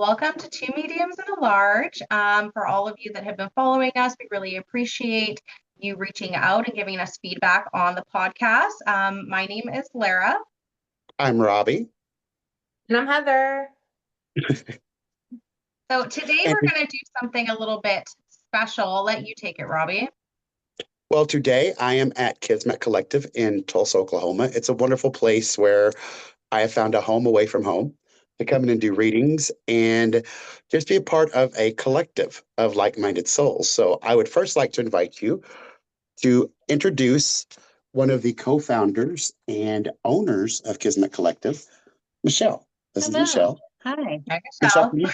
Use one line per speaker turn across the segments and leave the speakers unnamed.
Welcome to Two Mediums and a Large. For all of you that have been following us, we really appreciate you reaching out and giving us feedback on the podcast. My name is Lara.
I'm Robbi.
And I'm Heather.
So today we're going to do something a little bit special. I'll let you take it, Robbi.
Well, today I am at Kismet Collective in Tulsa, Oklahoma. It's a wonderful place where I have found a home away from home to come in and do readings and just be a part of a collective of like-minded souls. So I would first like to invite you to introduce one of the co-founders and owners of Kismet Collective, Michelle. This
Hello.
is Michelle.
Hi.
Hi,
Michelle,
Michelle.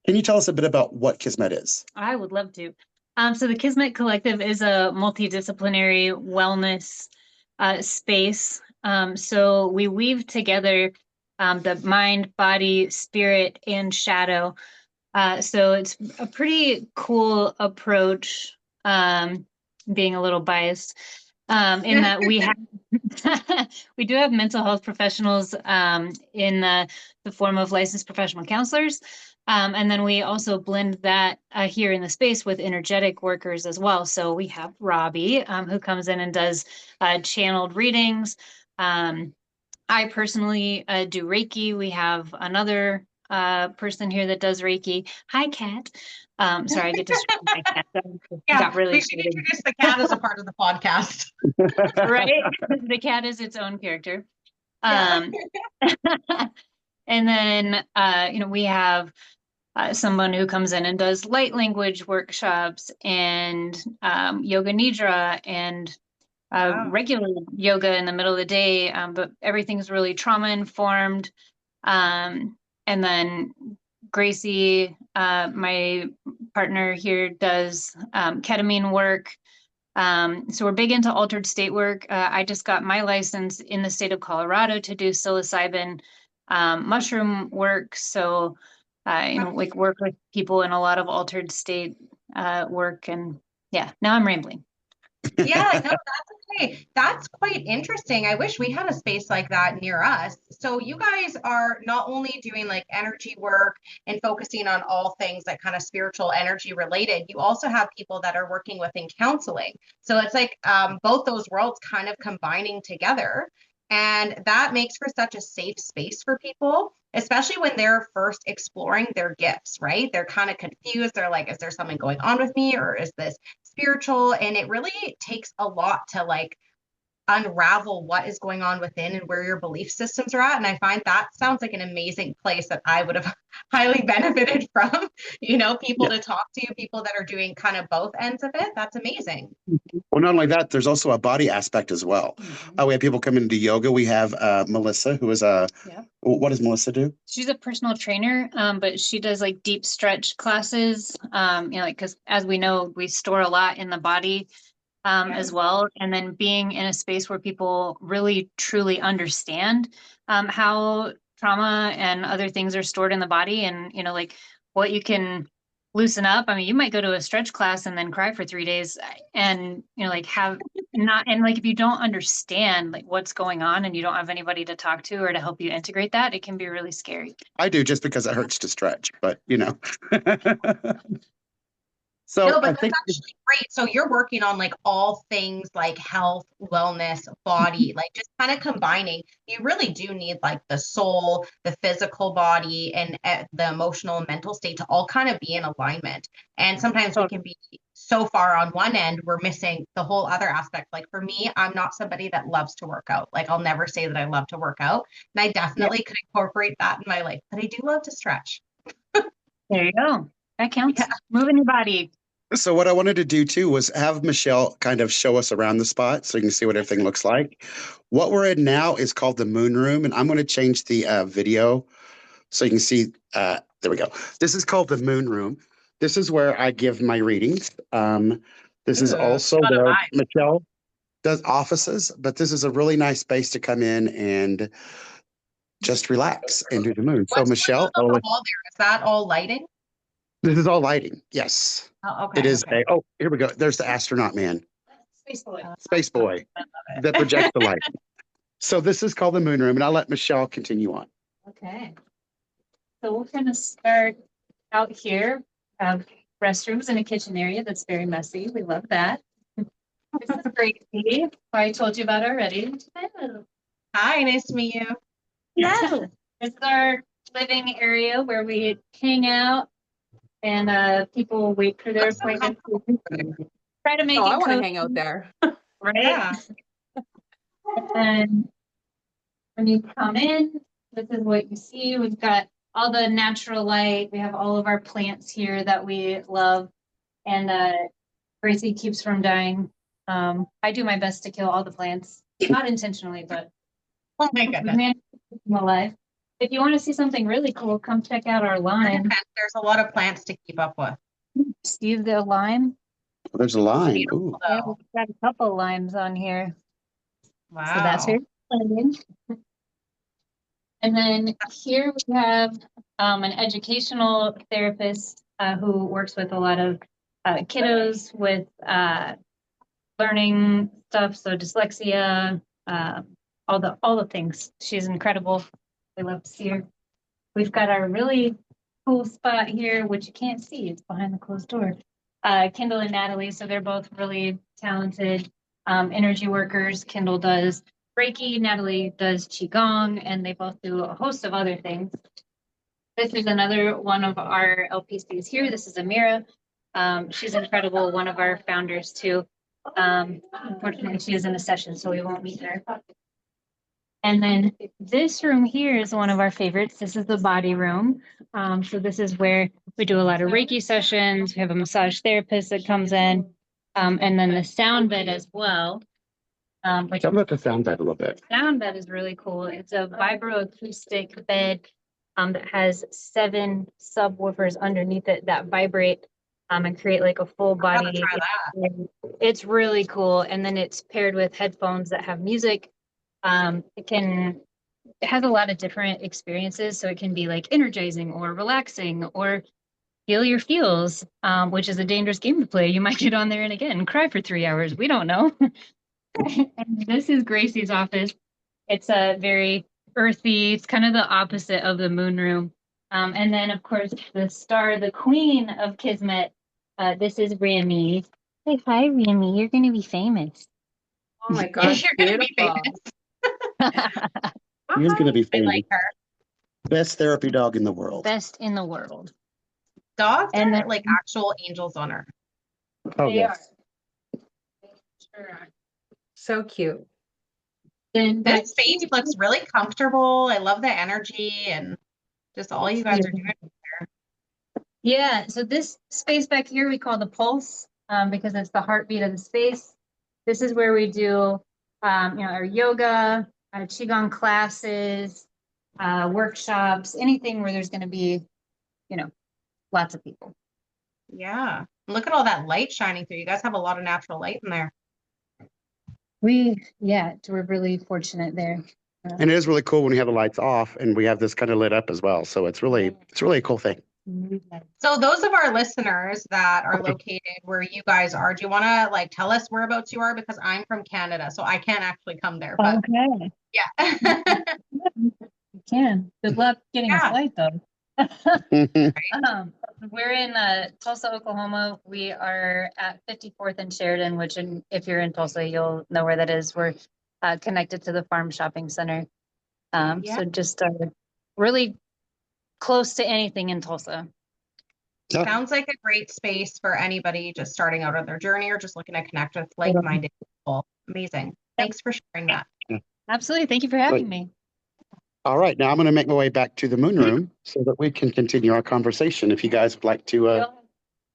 can you tell us a bit about what Kismet is?
I would love to. So the Kismet Collective is a multidisciplinary wellness space. So we weave together the mind, body, spirit, and shadow. So it's a pretty cool approach, being a little biased, in that we have we do have mental health professionals in the form of licensed professional counselors. And then we also blend that here in the space with energetic workers as well. So we have Robbi, who comes in and does channeled readings. I personally do Reiki. We have another person here that does Reiki. Hi, Kat. Sorry, I get distracted by Kat.
Got really we should introduce the cat as a part of the podcast.
Right? The cat is its own character.
Yeah.
And then, we have someone who comes in and does light language workshops and yoga nidra and regular yoga in the middle of the day, but everything's really trauma informed. And then Gracie, my partner here, does ketamine work. So we're big into altered state work. I just got my license in the state of Colorado to do psilocybin mushroom work. So, like work with people in a lot of altered state work. And yeah, now I'm rambling.
Yeah, no, that's okay. That's quite interesting. I wish we had a space like that near us. So you guys are not only doing like energy work and focusing on all things like kind of spiritual energy related, you also have people that are working within counseling. So it's like both those worlds kind of combining together. And that makes for such a safe space for people, especially when they're first exploring their gifts, right? They're kind of confused. They're like, is there something going on with me, or is this spiritual? And it really takes a lot to like unravel what is going on within and where your belief systems are at. And I find that sounds like an amazing place that I would have highly benefited from, people to talk to, people that are doing kind of both ends of it. That's amazing.
Well, not only that, there's also a body aspect as well. We have people come in to do yoga. We have Melissa, who is what does Melissa do?
She's a personal trainer, but she does like deep stretch classes, because as we know, we store a lot in the body as well. And then being in a space where people really truly understand how trauma and other things are stored in the body, and like what you can loosen up. I mean, you might go to a stretch class and then cry for 3 days and have not, and like if you don't understand like what's going on and you don't have anybody to talk to or to help you integrate that, it can be really scary.
I do, just because it hurts to stretch, but
So no, but that's actually great. So you're working on like all things like health, wellness, body, like just kind of combining. You really do need like the soul, the physical body, and the emotional and mental state to all kind of be in alignment. And sometimes we can be so far on one end, we're missing the whole other aspect. Like for me, I'm not somebody that loves to work out. Like I'll never say that I love to work out. And I definitely could incorporate that in my life, but I do love to stretch.
There you go. That counts. Yeah. Moving your body.
So what I wanted to do too was have Michelle kind of show us around the spot so you can see what everything looks like. What we're in now is called the Moon Room, and I'm going to change the video so you can see. There we go. This is called the Moon Room. This is where I give my readings. This is also where Michelle does offices, but this is a really nice space to come in and just relax and do the moon. So Michelle,
on the wall there? Is that all lighting?
This is all lighting. Yes.
Oh, okay.
It is here we go. There's the astronaut man.
Space boy.
Space boy that projects the light. So this is called the Moon Room, and I'll let Michelle continue on.
Okay. So we're going to start out here. Have restrooms and a kitchen area that's very messy. We love that. This is Gracie, who I told you about already. Hello.
Hi, nice to meet you.
Hello. This is our living area where we hang out and people wait for their
Looks so
appointments. Try to make
Oh,
it
I want to
cozy,
hang out there.
right?
Yeah.
And when you come in, this is what you see. We've got all the natural light. We have all of our plants here that we love. And Gracie keeps from dying. I do my best to kill all the plants, not intentionally, but
Oh my
we
goodness.
manage to keep them alive. If you want to see something really cool, come check out our lime.
There's a lot of plants to keep up with.
See the lime?
There's a line.
Beautiful,
Ooh.
Yeah,
though.
we've got a couple limes on here.
Wow.
So that's very exciting. And then here we have an educational therapist who works with a lot of kiddos with learning stuff, so dyslexia, all the things. She's incredible. We love to see her. We've got our really cool spot here, which you can't see. It's behind the closed door. Kendall and Natalie, so they're both really talented energy workers. Kendall does Reiki, Natalie does Qigong, and they both do a host of other things. This is another one of our LPCs here. This is Amira. She's incredible, one of our founders too. Unfortunately, she is in a session, so we won't meet her. And then this room here is one of our favorites. This is the body room. So this is where we do a lot of Reiki sessions. We have a massage therapist that comes in, and then the sound bed as well.
Tell me about the sound bed a little bit.
Sound bed is really cool. It's a vibroacoustic bed that has 7 subwoofers underneath it that vibrate and create like a full
I'm gonna
body.
try that.
It's really cool. And then it's paired with headphones that have music. It has a lot of different experiences. So it can be like energizing or relaxing or feel your feels, which is a dangerous game to play. You might get on there and again cry for 3 hours. We don't know. And this is Gracie's office. It's a very earthy, it's kind of the opposite of the moon room. And then of course the star, the queen of Kismet, this is Rami. Say hi, Rami, you're gonna be famous.
Oh my gosh,
You're gonna be
beautiful.
famous.
He's going to be
I
famous.
like her.
Best therapy dog in the world.
Best in the world.
Dogs
And
are
then-
like actual angels on earth.
Oh,
They
yes.
are. Sure are.
So cute.
Then
This space looks really comfortable. I love the energy and just all you guys are doing.
yeah, so this space back here we call the pulse because it's the heartbeat of the space. This is where we do, our yoga, qigong classes, workshops, anything where there's going to be, lots of people.
Yeah. Look at all that light shining through. You guys have a lot of natural light in there.
We're really fortunate there.
And it is really cool when we have the lights off and we have this kind of lit up as well. So it's really a cool thing.
So those of our listeners that are located where you guys are, do you want to like tell us whereabouts you are? Because I'm from Canada, so I can't actually come there. But
Okay,
yeah.
you can. Good luck getting
Yeah.
a flight though.
Mhm.
We're in Tulsa, Oklahoma. We are at 54th and Sheridan, which if you're in Tulsa, you'll know where that is. We're connected to the Farm Shopping Center.
Yeah.
So just really close to anything in Tulsa.
Yeah.
Sounds like a great space for anybody just starting out on their journey or just looking to connect with like-minded people. Amazing. Thanks for sharing that.
Absolutely. Thank you for having me.
All right. Now I'm going to make my way back to the moon room so that we can continue our conversation. If you guys would like to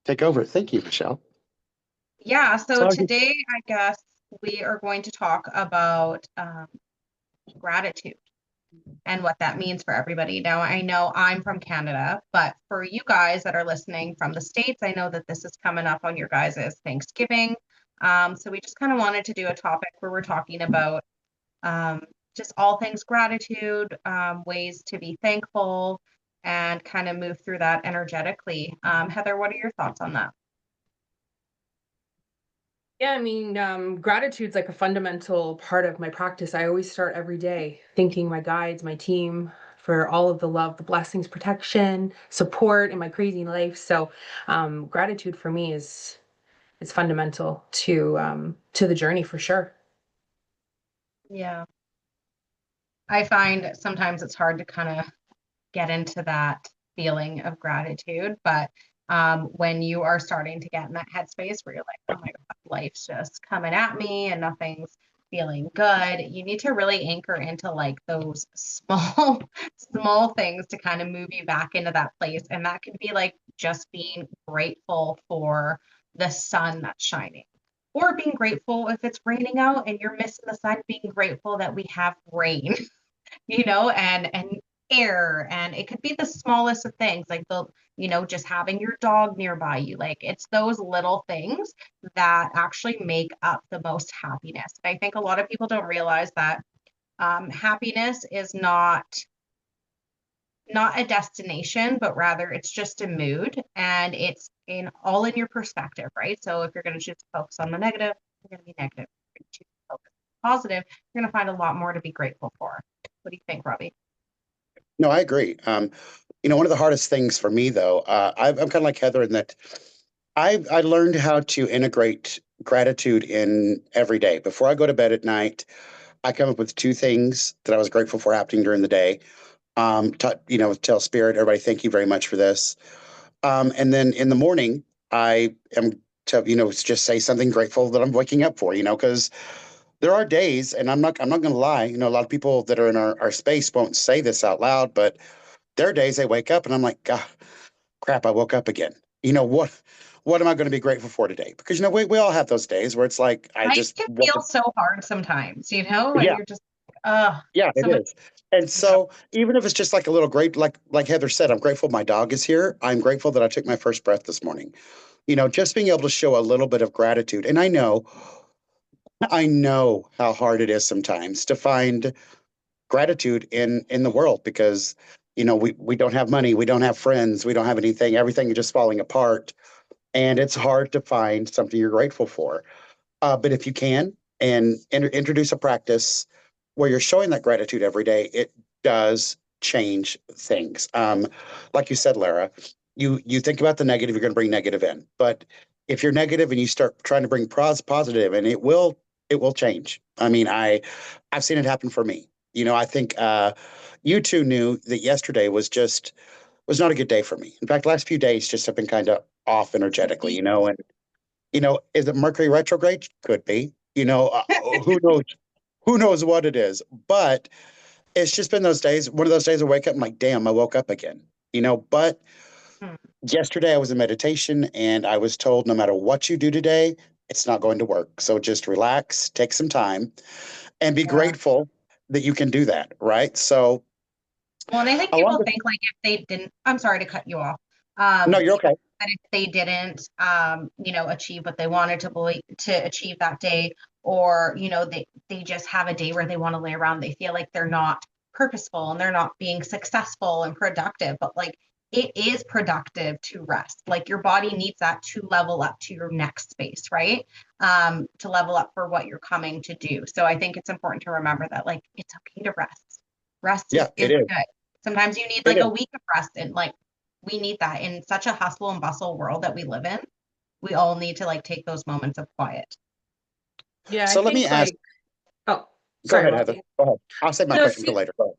take over. Thank you, Michelle.
Yeah, so
Sorry.
today I guess we are going to talk about gratitude and what that means for everybody. Now, I know I'm from Canada, but for you guys that are listening from the States, I know that this is coming up on your guys' Thanksgiving. So we just kind of wanted to do a topic where we're talking about just all things gratitude, ways to be thankful, and kind of move through that energetically. Heather, what are your thoughts on that?
Yeah, I mean, gratitude's like a fundamental part of my practice. I always start every day thanking my guides, my team for all of the love, the blessings, protection, support in my crazy life. So gratitude for me is fundamental to the journey for sure.
Yeah. I find sometimes it's hard to kind of get into that feeling of gratitude, but when you are starting to get in that headspace where you're like, oh my God, life's just coming at me and nothing's feeling good, you need to really anchor into like those small, small things to kind of move you back into that place. And that could be like just being grateful for the sun that's shining. Or being grateful if it's raining out and you're missing the sun, being grateful that we have rain, and air, and it could be the smallest of things, like just having your dog nearby you. Like it's those little things that actually make up the most happiness. I think a lot of people don't realize that happiness is not a destination, but rather it's just a mood, and it's all in your perspective, right? So if you're going to choose to focus on the negative, you're going to be negative. If you're going to choose to focus on the positive, you're going to find a lot more to be grateful for. What do you think, Robbi?
No, I agree. One of the hardest things for me, though, I'm kind of like Heather in that I learned how to integrate gratitude in every day. Before I go to bed at night, I come up with two things that I was grateful for happening during the day. Tell Spirit, everybody, thank you very much for this. And then in the morning, I am to, just say something grateful that I'm waking up for, because there are days, and I'm not going to lie, a lot of people that are in our space won't say this out loud, but there are days they wake up and I'm like, God, crap, I woke up again. What am I going to be grateful for today? Because, we all have those days where it's like, I
Life
just
can
woke
feel
up.
so hard sometimes, and
Yeah,
you're just, uh,
yeah, it
somebody,
is. And so even if it's just like a little great, like Heather said, I'm grateful my dog is here. I'm grateful that I took my first breath this morning. Just being able to show a little bit of gratitude. And I know how hard it is sometimes to find gratitude in the world because we don't have money, we don't have friends, we don't have everything is just falling apart, and it's hard to find something you're grateful for. But if you can and introduce a practice where you're showing that gratitude every day, it does change things. Like you said, Lara, you think about the negative, you're going to bring negative in. But if you're negative and you start trying to bring positive, and it will change. I mean, I've seen it happen for me. I think you two knew that yesterday was not a good day for me. In fact, last few days just have been kind of off energetically, and is it Mercury retrograde? Could be. Who knows? Who knows what it is? But it's just been those days. One of those days I wake up, I'm like, damn, I woke up again. But
Hmm.
yesterday I was in meditation and I was told no matter what you do today, it's not going to work. So just relax, take some time, and be
Yeah.
grateful that you can do that. Right. So
Well, and I think
along
people
with,
think like if they didn't, I'm sorry to cut you off.
no, you're okay.
That if they didn't, achieve what they wanted to achieve that day, or, they just have a day where they want to lay around, they feel like they're not purposeful and they're not being successful and productive, but like it is productive to rest. Like your body needs that to level up to your next space, right? To level up for what you're coming to do. So I think it's important to remember that like it's okay to rest. Rest
Yeah,
is
it is.
good. Sometimes you need
It
like a
is.
week of rest, and like we need that in such a hustle and bustle world that we live in. We all need to like take those moments of quiet.
Yeah, I
So let me
think
ask,
like, oh,
go
sorry,
ahead, Heather.
Robbie.
Go ahead. I'll save my
No,
question for
see,
later. Go ahead.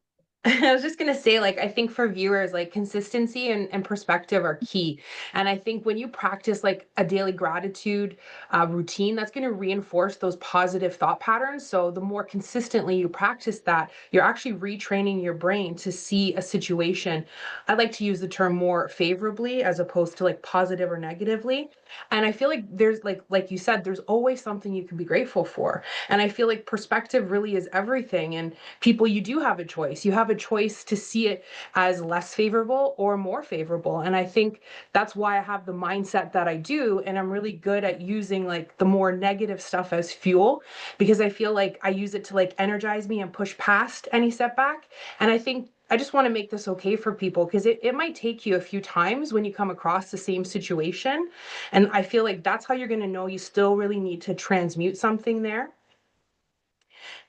I was just gonna say, like, I think for viewers, like consistency and perspective are key. And I think when you practice like a daily gratitude routine, that's gonna reinforce those positive thought patterns. So the more consistently you practice that, you're actually retraining your brain to see a situation. I like to use the term more favorably as opposed to like positive or negatively. And I feel like there's like you said, there's always something you can be grateful for. And I feel like perspective really is everything. And people, you do have a choice. You have a choice to see it as less favorable or more favorable. And I think that's why I have the mindset that I do. And I'm really good at using like the more negative stuff as fuel, because I feel like I use it to like energize me and push past any setback. And I think I just want to make this okay for people, because it might take you a few times when you come across the same situation. And I feel like that's how you're going to know you still really need to transmute something there.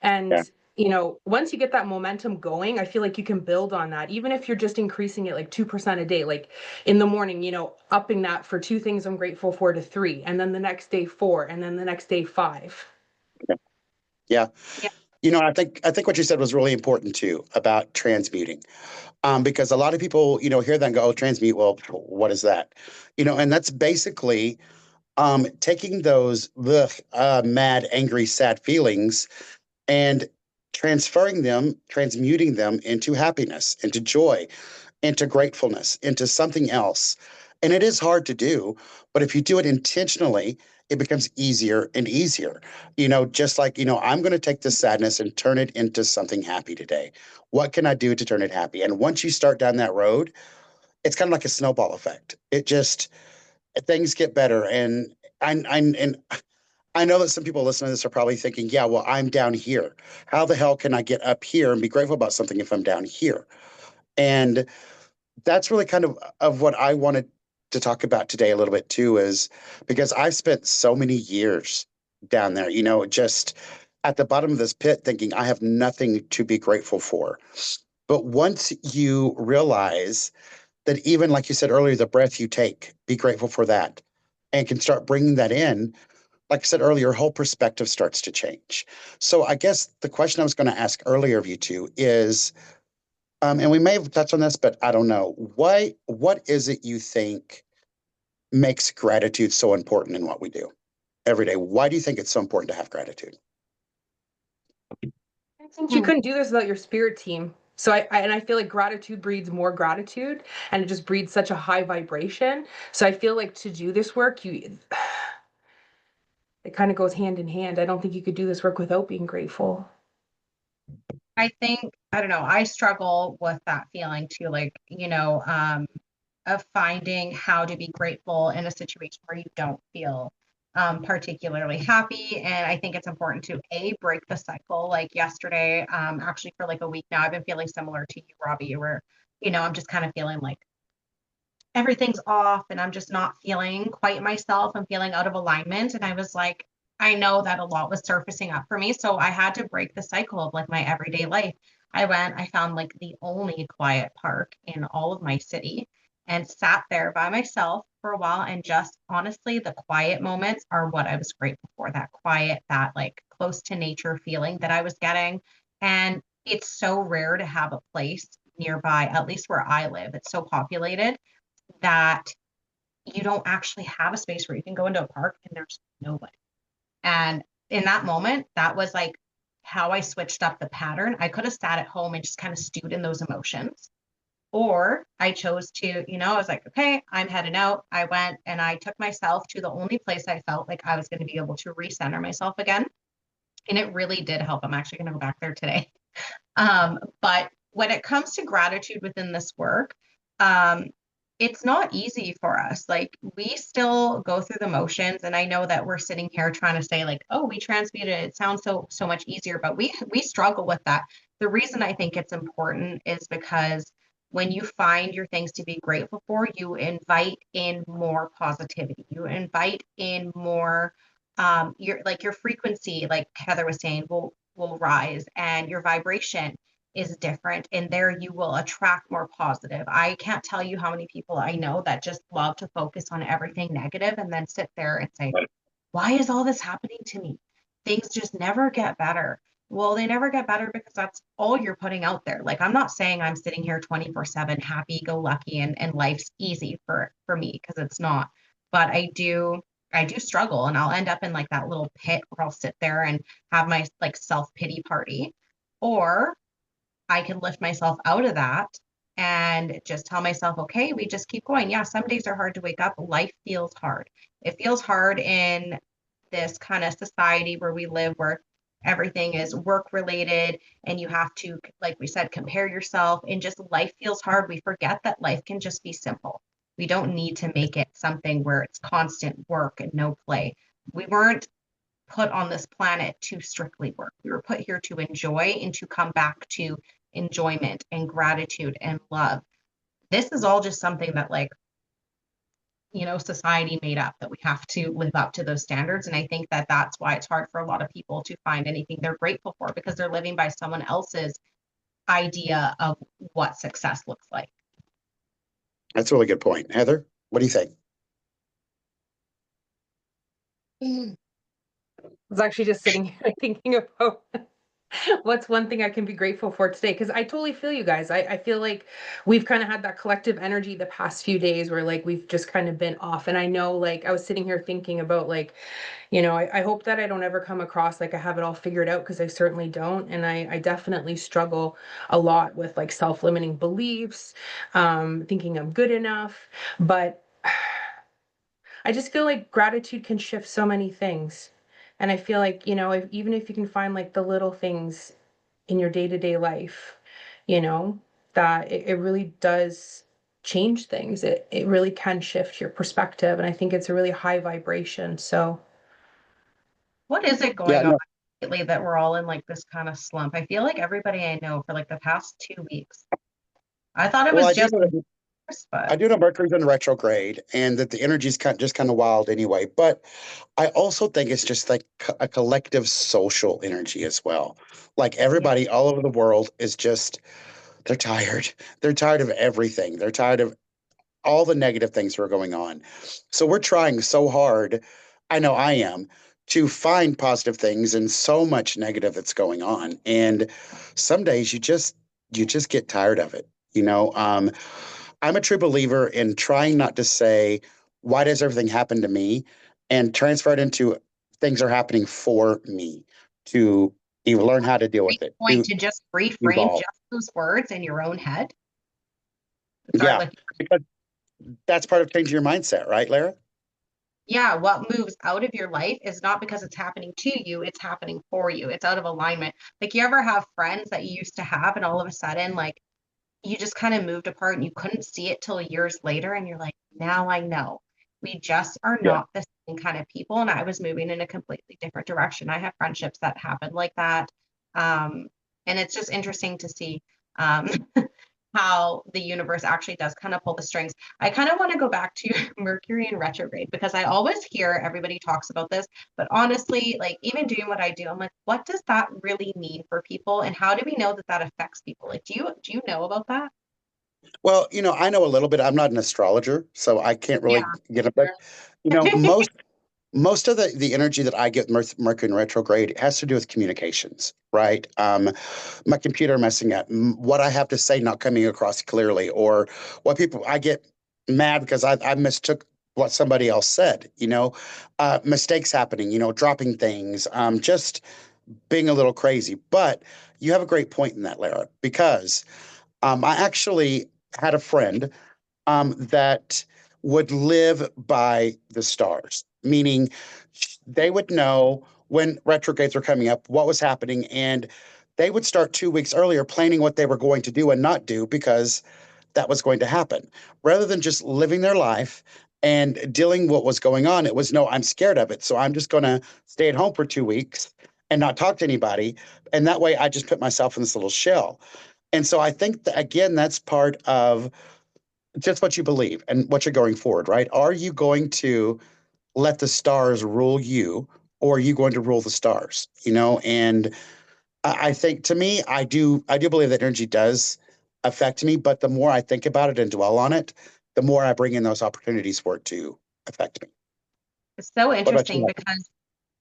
And
Yeah.
once you get that momentum going, I feel like you can build on that. Even if you're just increasing it like 2% a day, like in the morning, upping that for 2 things I'm grateful for to 3, and then the next day 4, and then the next day 5.
Yeah.
Yeah.
I think what you said was really important too about transmuting. Because a lot of people, hear that and go, oh, transmute, well, what is that? And that's basically taking those mad, angry, sad feelings and transmuting them into happiness, into joy, into gratefulness, into something else. And it is hard to do, but if you do it intentionally, it becomes easier and easier. Just like, I'm going to take this sadness and turn it into something happy today. What can I do to turn it happy? And once you start down that road, it's kind of like a snowball effect. It just, things get better. And I know that some people listening to this are probably thinking, yeah, well, I'm down here. How the hell can I get up here and be grateful about something if I'm down here? And that's really kind of what I wanted to talk about today a little bit too, is because I've spent so many years down there, just at the bottom of this pit thinking I have nothing to be grateful for. But once you realize that, even like you said earlier, the breath you take, be grateful for that, and can start bringing that in, like I said earlier, your whole perspective starts to change. So I guess the question I was going to ask earlier of you two is, and we may have touched on this, but I don't know. What is it you think makes gratitude so important in what we do every day? Why do you think it's so important to have gratitude?
I think you couldn't do this without your spirit team. So I feel like gratitude breeds more gratitude, and it just breeds such a high vibration. So I feel like to do this work, it kind of goes hand in hand. I don't think you could do this work without being grateful.
I think, I don't know, I struggle with that feeling too, like, of finding how to be grateful in a situation where you don't feel particularly happy. And I think it's important to break the cycle. Like yesterday, actually for like a week now, I've been feeling similar to you, Robbi, where, I'm just kind of feeling like everything's off and I'm just not feeling quite myself. I'm feeling out of alignment. And I was like, I know that a lot was surfacing up for me. So I had to break the cycle of like my everyday life. I found like the only quiet park in all of my city and sat there by myself for a while. And just honestly, the quiet moments are what I was grateful for. That quiet, that like close to nature feeling that I was getting. And it's so rare to have a place nearby, at least where I live. It's so populated that you don't actually have a space where you can go into a park and there's nobody. And in that moment, that was like how I switched up the pattern. I could have sat at home and just kind of stewed in those emotions. Or I chose to, I was like, okay, I'm heading out. I went and I took myself to the only place I felt like I was going to be able to recenter myself again. And it really did help. I'm actually going to go back there today. But when it comes to gratitude within this work, it's not easy for us. Like we still go through the motions, and I know that we're sitting here trying to say like, oh, we transmuted it. It sounds so much easier, but we struggle with that. The reason I think it's important is because when you find your things to be grateful for, you invite in more positivity. You invite in more your frequency, like Heather was saying, will rise, and your vibration is different, and there you will attract more positive. I can't tell you how many people I know that just love to focus on everything negative and then sit there and say, why is all this happening to me? Things just never get better. Well, they never get better because that's all you're putting out there. Like I'm not saying I'm sitting here 24/7 happy go lucky and life's easy for me, because it's not. But I do struggle, and I'll end up in like that little pit where I'll sit there and have my like self-pity party. Or I can lift myself out of that and just tell myself, okay, we just keep going. Yeah, some days are hard to wake up. Life feels hard. It feels hard in this kind of society where we live, where everything is work related and you have to, like we said, compare yourself, and just life feels hard. We forget that life can just be simple. We don't need to make it something where it's constant work and no play. We weren't put on this planet to strictly work. We were put here to enjoy and to come back to enjoyment and gratitude and love. This is all just something that like society made up, that we have to live up to those standards. And I think that that's why it's hard for a lot of people to find anything they're grateful for, because they're living by someone else's idea of what success looks like.
That's a really good point. Heather, what do you think?
I was actually just sitting here thinking about what's one thing I can be grateful for today? Because I totally feel you guys. I feel like we've kind of had that collective energy the past few days where like we've just kind of been off. And I know, like, I was sitting here thinking about like, I hope that I don't ever come across like I have it all figured out, because I certainly don't. And I definitely struggle a lot with like self-limiting beliefs, thinking I'm good enough. But I just feel like gratitude can shift so many things. And I feel like, even if you can find like the little things in your day-to-day life, you know, that it really does change things. It really can shift your perspective. And I think it's a really high vibration. So
What is it
Yeah,
going on
no,
lately that we're all in like this kind of slump? I feel like everybody I know for like the past 2 weeks. I thought it
well,
was
I do
just
know that
this, but
I do know Mercury's in retrograde and that the energy's just kind of wild anyway. But I also think it's just like a collective social energy as well. Like
yeah.
everybody all over the world is just, they're tired. They're tired of everything. They're tired of all the negative things that are going on. So we're trying so hard, I know I am, to find positive things and so much negative that's going on. And some days you just get tired of it. I'm a true believer in trying not to say, why does everything happen to me? And transfer it into things are happening for me to you learn how to deal with it,
Point
to
to just reframe
evolve.
just those words in your own head. Start
Yeah,
lifting.
because that's part of changing your mindset, right, Lara?
Yeah, what moves out of your life is not because it's happening to you, it's happening for you. It's out of alignment. Like, you ever have friends that you used to have and all of a sudden, like, you just kind of moved apart and you couldn't see it till years later, and you're like, now I know. We just are
Yeah.
not the same kind of people. And I was moving in a completely different direction. I have friendships that happen like that. And it's just interesting to see um, how the universe actually does kind of pull the strings. I kind of want to go back to Mercury in retrograde, because I always hear everybody talks about this, but honestly, like, even doing what I do, I'm like, what does that really mean for people, and how do we know that that affects people? Like, do you know about that?
Well, I know a little bit. I'm not an astrologer, so I can't
Yeah,
really get it. But
sure.
most of the energy that I get Mercury in retrograde has to do with communications, right? My computer messing up, what I have to say not coming across clearly, or what people I get mad because I mistook what somebody else said. Mistakes happening. Dropping things. Just being a little crazy. But you have a great point in that, Lara, because I actually had a friend that would live by the stars, meaning they would know when retrogrades were coming up, what was happening, and they would start 2 weeks earlier planning what they were going to do and not do because that was going to happen. Rather than just living their life and dealing what was going on, it was no, I'm scared of it. So I'm just going to stay at home for 2 weeks and not talk to anybody. And that way I just put myself in this little shell. And so I think that, again, that's part of just what you believe and what you're going forward, right? Are you going to let the stars rule you, or are you going to rule the stars? And I think, to me, I do believe that energy does affect me, but the more I think about it and dwell on it, the more I bring in those opportunities for it to affect me.
It's so
What about
interesting
you?
because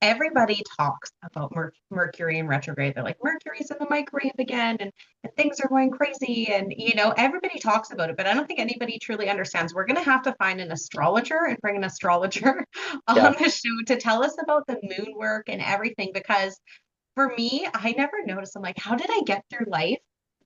everybody talks about Mercury in retrograde. They're like, Mercury's in the microwave again, and things are going crazy. And, everybody talks about it, but I don't think anybody truly understands. We're going to have to find an astrologer and bring an astrologer
Yeah.
on the show to tell us about the moon work and everything. Because for me, I never noticed. I'm like, how did I get through life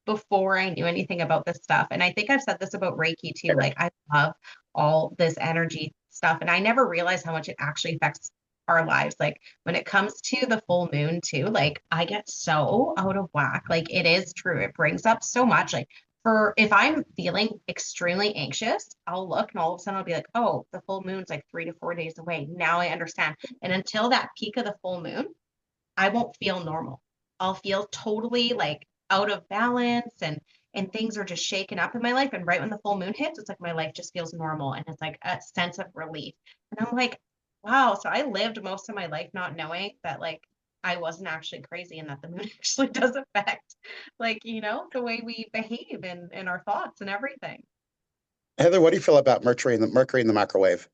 before I knew anything about this stuff? And I think I've said this about Reiki too. Like, I love all this energy stuff, and I never realized how much it actually affects our lives. Like, when it comes to the full moon too, like, I get so out of whack. Like, it is true. It brings up so much. Like, for if I'm feeling extremely anxious, I'll look and all of a sudden I'll be like, oh, the full moon's like 3 to 4 days away. Now I understand. And until that peak of the full moon, I won't feel normal. I'll feel totally like out of balance, and and things are just shaken up in my life. And right when the full moon hits, it's like my life just feels normal and it's like a sense of relief. And I'm like, wow. So I lived most of my life not knowing that like I wasn't actually crazy and that the moon actually does affect like, the way we behave and our thoughts and everything.
Heather, what do you feel about Mercury in the microwave?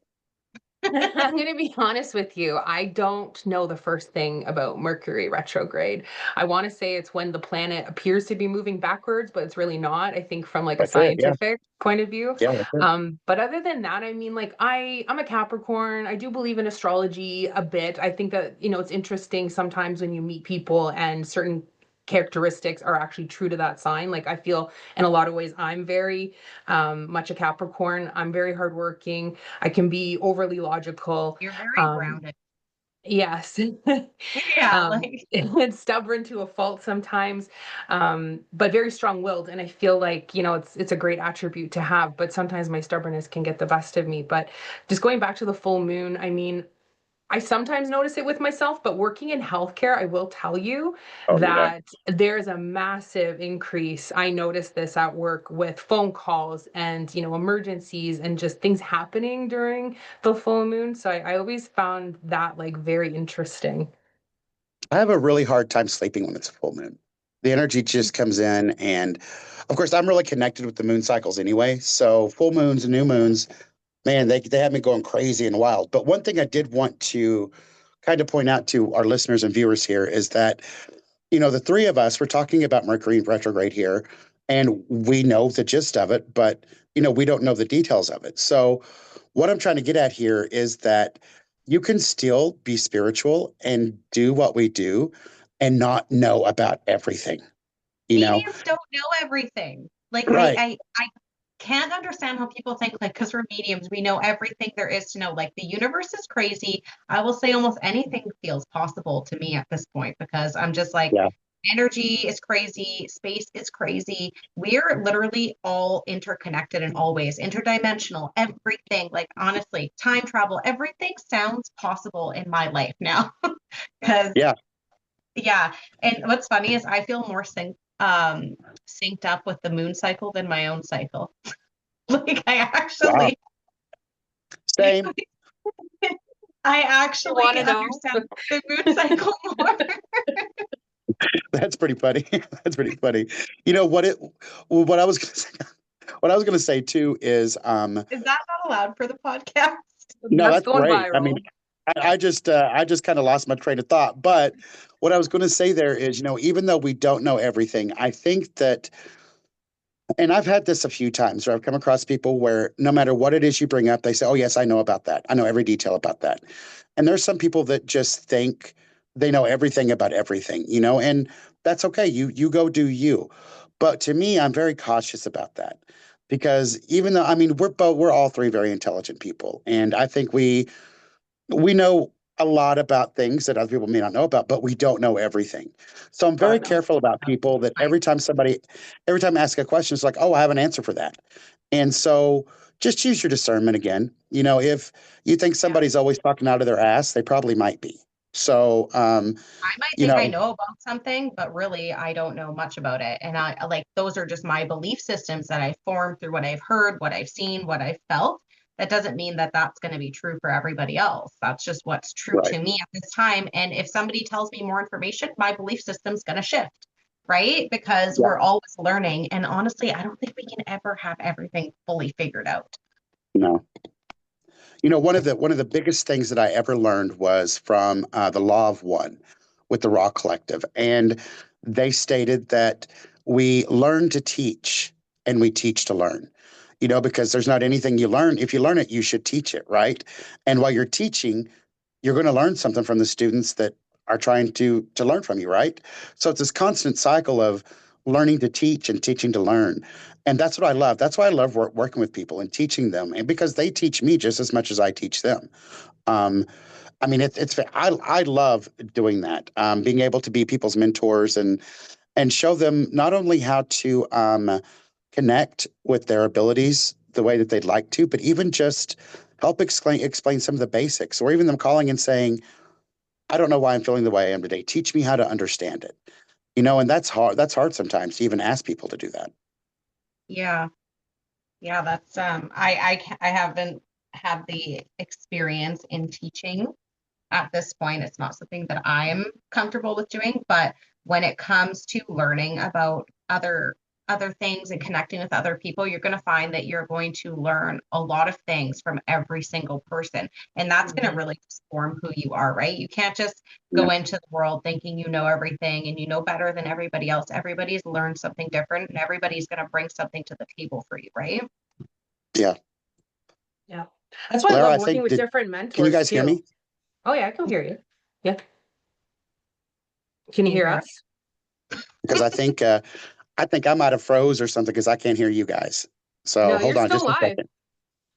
I'm going to be honest with you. I don't know the first thing about Mercury retrograde. I want to say it's when the planet appears to be moving backwards, but it's really not. I think from like a
That's it. Yeah.
scientific point of view.
Yeah. That's it.
But other than that, I mean, like I'm a Capricorn. I do believe in astrology a bit. I think that, it's interesting sometimes when you meet people and certain characteristics are actually true to that sign. Like I feel in a lot of ways I'm very much a Capricorn. I'm very hardworking. I can be overly logical.
You're very grounded.
Yes.
Yeah, like
It's stubborn to a fault sometimes, but very strong-willed. And I feel like, it's a great attribute to have, but sometimes my stubbornness can get the best of me. But just going back to the full moon, I mean, I sometimes notice it with myself, but working in healthcare, I will tell you
Oh, yeah.
that there's a massive increase. I noticed this at work with phone calls and, emergencies and just things happening during the full moon. So I always found that like very interesting.
I have a really hard time sleeping when it's a full moon. The energy just comes in, and of course, I'm really connected with the moon cycles anyway. So full moons and new moons, man, they have me going crazy and wild. But one thing I did want to kind of point out to our listeners and viewers here is that, the three of us, we're talking about Mercury retrograde here, and we know the gist of it, but, we don't know the details of it. So what I'm trying to get at here is that you can still be spiritual and do what we do and not know about everything, you know?
mediums don't know everything. Like
Right.
I can't understand how people think like because we're mediums, we know everything there is to know. Like the universe is crazy. I will say almost anything feels possible to me at this point because I'm just like
Yeah.
energy is crazy, space is crazy. We're literally all interconnected in all ways, interdimensional, everything. Like honestly, time travel, everything sounds possible in my life now. Because
Yeah.
yeah, and what's funny is I feel more synced up with the moon cycle than my own cycle. Like
Wow.
actually
Same.
I
You want
actually
to know?
understand the moon cycle more.
That's pretty funny. That's pretty funny. You know what I was gonna say, what I was gonna say too is
Is that not allowed for the podcast?
no,
That's
that's
going
great. I mean,
viral.
I just kind of lost my train of thought. But what I was going to say there is, even though we don't know everything, I think that, and I've had this a few times where I've come across people where no matter what it is you bring up, they say, "Oh yes, I know about that. I know every detail about that." And there's some people that just think they know everything about everything, and that's okay. You go do you. But to me, I'm very cautious about that because even though I mean we're all three very intelligent people, and I think we know a lot about things that other people may not know about, but we don't know everything. So I'm very
God, no.
careful about people that every time I ask a question, it's like, oh, I have an answer for that. And so just use your discernment again. If you think
Yeah.
somebody's always talking out of their ass, they probably might be. So,
I might
you
think I
know,
know about something, but really I don't know much about it. And I like those are just my belief systems that I formed through what I've heard, what I've seen, what I've felt. That doesn't mean that that's going to be true for everybody else. That's just what's true
right.
to me at this time. And if somebody tells me more information, my belief system's going to shift, right? Because
Yeah.
we're always learning. And honestly, I don't think we can ever have everything fully figured out.
No. One of the biggest things that I ever learned was from the Law of One with the Raw Collective, and they stated that we learn to teach and we teach to learn. Because there's not anything you learn. If you learn it, you should teach it, right? And while you're teaching, you're going to learn something from the students that are trying to learn from you, right? So it's this constant cycle of learning to teach and teaching to learn. And that's what I love. That's why I love working with people and teaching them, and because they teach me just as much as I teach them. Um, I mean, I love doing that. Being able to be people's mentors and show them not only how to connect with their abilities the way that they'd like to, but even just help explain some of the basics, or even them calling and saying, "I don't know why I'm feeling the way I am today. Teach me how to understand it." And that's hard. That's hard sometimes to even ask people to do that.
Yeah. Yeah, that's I haven't had the experience in teaching at this point. It's not something that I'm comfortable with doing, but when it comes to learning about other things and connecting with other people, you're going to find that you're going to learn a lot of things from every single person. And that's going to
Mhm.
really form who you are, right? You can't just
Yeah.
go into the world thinking you know everything and you know better than everybody else. Everybody's learned something different and everybody's going to bring something to the table for you, right?
Yeah.
Yeah. That's why I
Lara,
love
I
working
think,
with different
can you
mentors
guys hear
too.
me?
Oh yeah, I can hear you. Yeah. Can you
You
hear
hear
us?
Because I think I might have froze or something because I can't hear you guys. So
No,
hold
you're
on
still
just a
live.
second.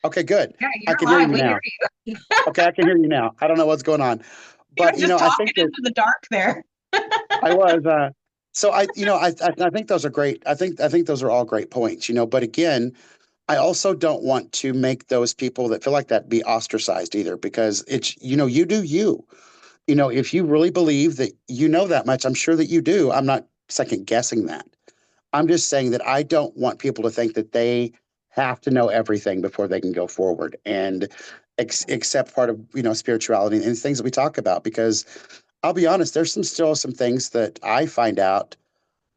Okay, good.
Yeah,
I
you're
can hear
live.
you
We hear
now.
you.
Okay, I can hear you now. I don't know what's going on.
You were
But
just
I
talking
think that
into the dark there.
I was so I think those are great. I think those are all great points, but again, I also don't want to make those people that feel like that be ostracized either because it's you do you. If you really believe that you know that much, I'm sure that you do. I'm not second guessing that. I'm just saying that I don't want people to think that they have to know everything before they can go forward and accept part of spirituality and things that we talk about. Because I'll be honest, there's still some things that I find out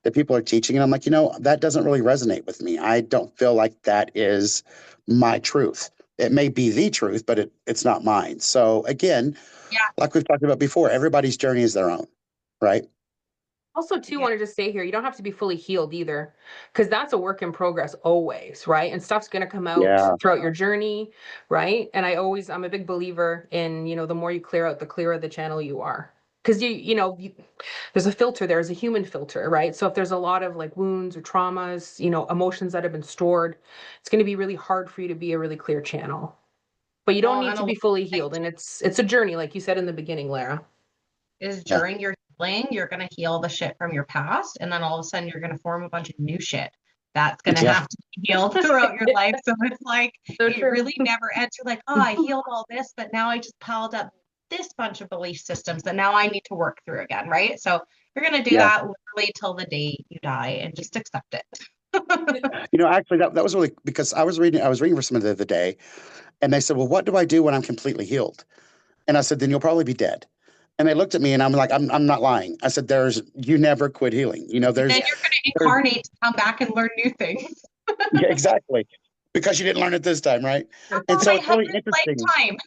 that people are teaching, and I'm like, that doesn't really resonate with me. I don't feel like that is my truth. It may be the truth, but it's not mine. So again,
Yeah.
like we've talked about before, everybody's journey is their own, right?
Also, too,
Yeah.
want to just say here, you don't have to be fully healed either, because that's a work in progress always, right? And stuff's going to come out
Yeah.
throughout your journey, right? And I'm a big believer in, the more you clear out, the clearer the channel you are. Because there's a filter, there's a human filter, right? So if there's a lot of like wounds or traumas, emotions that have been stored, it's going to be really hard for you to be a really clear channel. But you don't
Well,
need
and
to
a lot
be
of
fully healed.
things
And it's a journey, like you said in the beginning, Lara.
is
Yeah.
during your healing, you're going to heal the shit from your past, and then all of a sudden you're going to form a bunch of new shit that's going to
Yeah.
have to be healed throughout your life. So it's like
So
it
true.
really never ends. You're like, oh, I healed all this, but now I just piled up this bunch of belief systems that now I need to work through again, right? So you're going to do
Yeah.
that literally till the day you die, and just accept it.
Actually, that was really because I was reading for someone the other day, and they said, "Well, what do I do when I'm completely healed?" And I said, "Then you'll probably be dead." And they looked at me, and I'm like, "I'm not lying." I said, You never quit healing.
Then
There's,
you're going to
there's,
incarnate to come back and learn new things.
yeah, exactly, because you didn't learn it this time, right?
I'm
And
on
so
my
it's really
100th
interesting.
lifetime,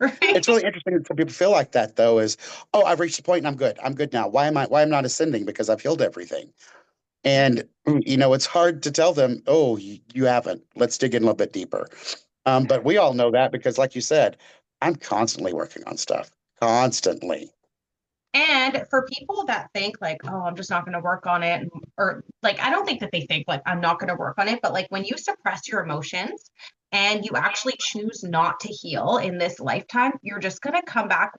It's
right?
really interesting that some people feel like that, though. Is I've reached a point, and I'm good. I'm good now. Why am I not ascending? Because I've healed everything. And it's hard to tell them, "Oh, you haven't. Let's dig in a little bit deeper." But we all know that because, like you said, I'm constantly working on stuff. Constantly.
And for people that think like, oh, I'm just not going to work on it, or like, I don't think that they think like, I'm not going to work on it, but like when you suppress your emotions and you actually choose not to heal in this lifetime, you're just going to come back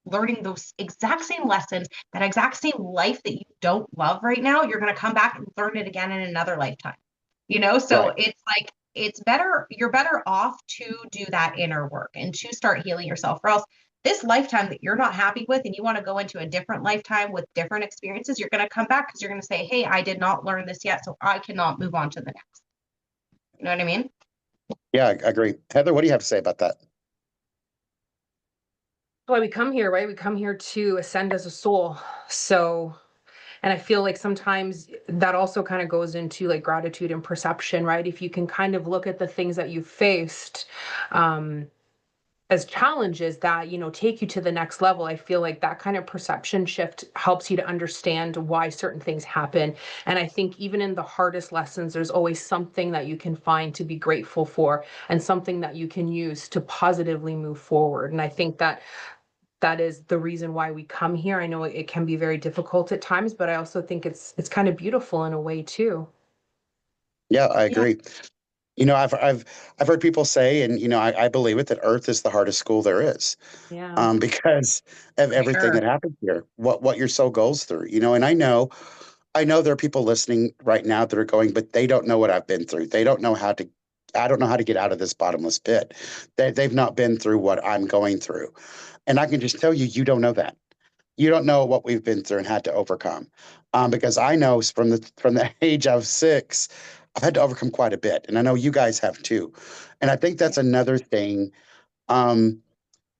learning those exact same lessons, that exact same life that you don't love right now. You're going to come back and learn it again in another lifetime, So
Right.
it's like, you're better off to do that inner work and to start healing yourself, or else this lifetime that you're not happy with and you want to go into a different lifetime with different experiences, you're going to come back because you're going to say, hey, I did not learn this yet, so I cannot move on to the next. You know what I mean?
Yeah, I agree. Heather, what do you have to say about that?
Why we come here, right? We come here to ascend as a soul. So, and I feel like sometimes that also kind of goes into like gratitude and perception, right? If you can kind of look at the things that you've faced, as challenges that take you to the next level, I feel like that kind of perception shift helps you to understand why certain things happen. And I think even in the hardest lessons, there's always something that you can find to be grateful for and something that you can use to positively move forward. And I think that is the reason why we come here. I know it can be very difficult at times, but I also think it's kind of beautiful in a way too.
Yeah, I
Yeah.
agree. I've heard people say, and I believe it, that Earth is the hardest school there is,
Yeah.
because of
For
everything
sure.
that happens here. What your soul goes through, and I know there are people listening right now that are going, but they don't know what I've been through. They don't know how to. I don't know how to get out of this bottomless pit. They've not been through what I'm going through, and I can just tell you, you don't know that. You don't know what we've been through and had to overcome. Because I know from the age of 6, I've had to overcome quite a bit, and I know you guys have too. And I think that's another thing um,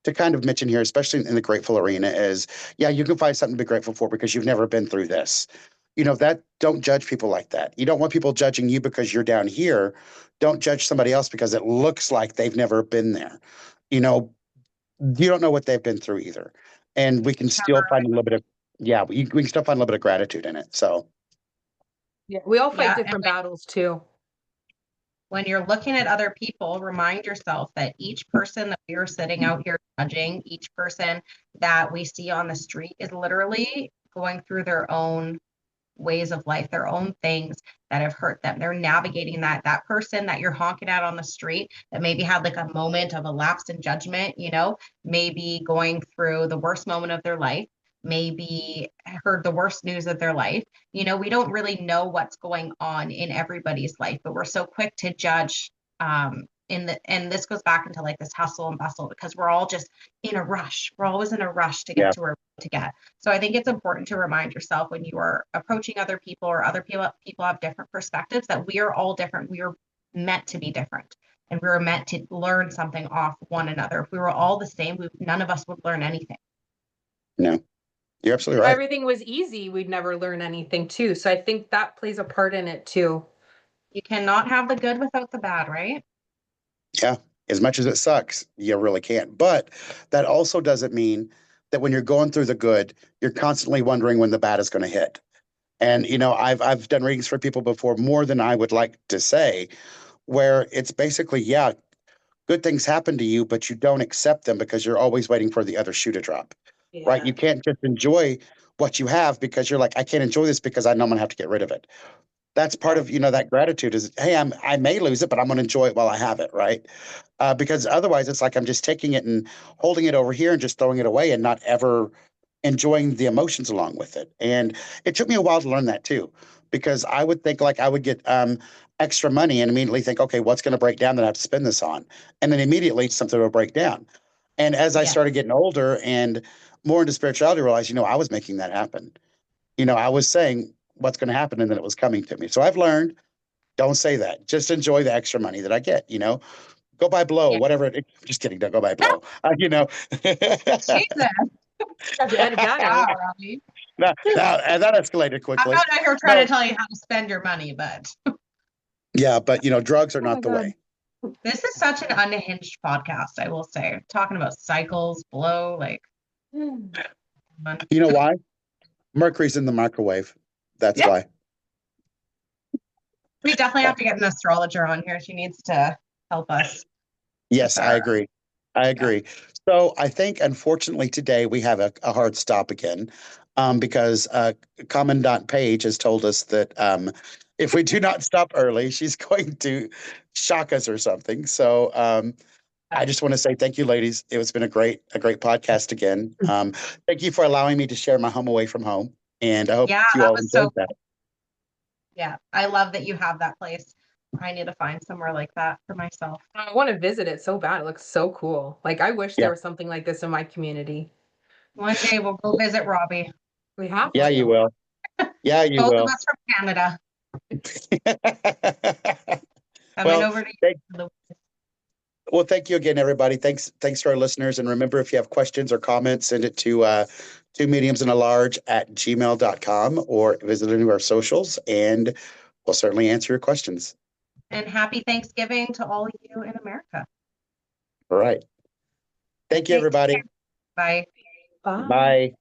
to kind of mention here, especially in the grateful arena, is yeah, you can find something to be grateful for because you've never been through this. That don't judge people like that. You don't want people judging you because you're down here. Don't judge somebody else because it looks like they've never been there. You know, you don't know what they've been through either. And we can still find a little bit of, yeah, we can still find a little bit of gratitude in it. So,
Yeah, we all fight
Yeah, and
different battles too.
when you're looking at other people, remind yourself that each person that we are sitting out here judging, each person that we see on the street is literally going through their own ways of life, their own things that have hurt them. They're navigating that. That person that you're honking at on the street that maybe had like a moment of a lapse in judgment, maybe going through the worst moment of their life, maybe heard the worst news of their life. We don't really know what's going on in everybody's life, but we're so quick to judge. And this goes back into like this hustle and bustle because we're all just in a rush. We're always in a rush to get
yeah,
to where we need to get. So I think it's important to remind yourself when you are approaching other people or other people have different perspectives that we are all different. We are meant to be different and we were meant to learn something off one another. If we were all the same, none of us would learn anything.
no, you're absolutely
If
right.
everything was easy, we'd never learn anything too. So I think that plays a part in it too.
You cannot have the good without the bad, right?
Yeah, as much as it sucks, you really can't. But that also doesn't mean that when you're going through the good, you're constantly wondering when the bad is going to hit. And I've done readings for people before, more than I would like to say, where it's basically, yeah, good things happen to you, but you don't accept them because you're always waiting for the other shoe to drop. Right?
Yeah.
You can't just enjoy what you have because you're like, I can't enjoy this because I know I'm gonna have to get rid of it. That's part of that gratitude is, hey, I may lose it, but I'm gonna enjoy it while I have it, right? Because otherwise, it's like I'm just taking it and holding it over here and just throwing it away and not ever enjoying the emotions along with it. And it took me a while to learn that too, because I would think like I would get extra money and immediately think, okay, what's going to break down that I have to spend this on? And then immediately something will break down. And as I
Yeah.
started getting older and more into spirituality, I realized, I was making that happen. I was saying what's going to happen and then it was coming to me. So I've learned, don't say that. Just enjoy the extra money that I get, go buy blow,
Yeah.
whatever. Just kidding. Don't go buy blow.
Jesus.
Have to edit that
Wow,
out.
Robbi.
And that escalated
I'm
quickly.
not out here trying
No.
to tell you how to spend your money, but
Yeah, but drugs are
Oh my
not the
God.
way.
this is such an unhinged podcast, I will say. Talking about cycles, blow, like fun.
You know why? Mercury's in the microwave. That's
Yeah.
why.
We definitely have to get an astrologer on here. She needs to help us.
Yes,
with
I
our-
agree. I agree. So I think, unfortunately, today we have a hard stop again, because Commandant Page has told us that if we do not stop early, she's going to shock us or something. So I just want to say thank you, ladies. It's been a great podcast again. Thank you for allowing me to share my home away from home, and I hope
Yeah,
you
that
all
was so
enjoyed that.
Yeah, I love that you have that place. I need to find somewhere like that for myself.
I want to visit it so bad. It looks so cool. Like I wish
Yeah.
there was something like this in my community.
One day we'll go visit Robbi.
We have
Yeah,
to.
you will. Yeah, you
Both
will.
of us from Canada. Coming
Well,
over to
thank,
you.
well, thank you again, everybody. Thanks to our listeners. And remember, if you have questions or comments, send it to two mediums and a large at gmail.com or visit any of our socials, and we'll certainly answer your questions.
And happy Thanksgiving to all of you in America.
All right. Thank you,
Okay, take
everybody.
care. Bye.
Bye.
Bye.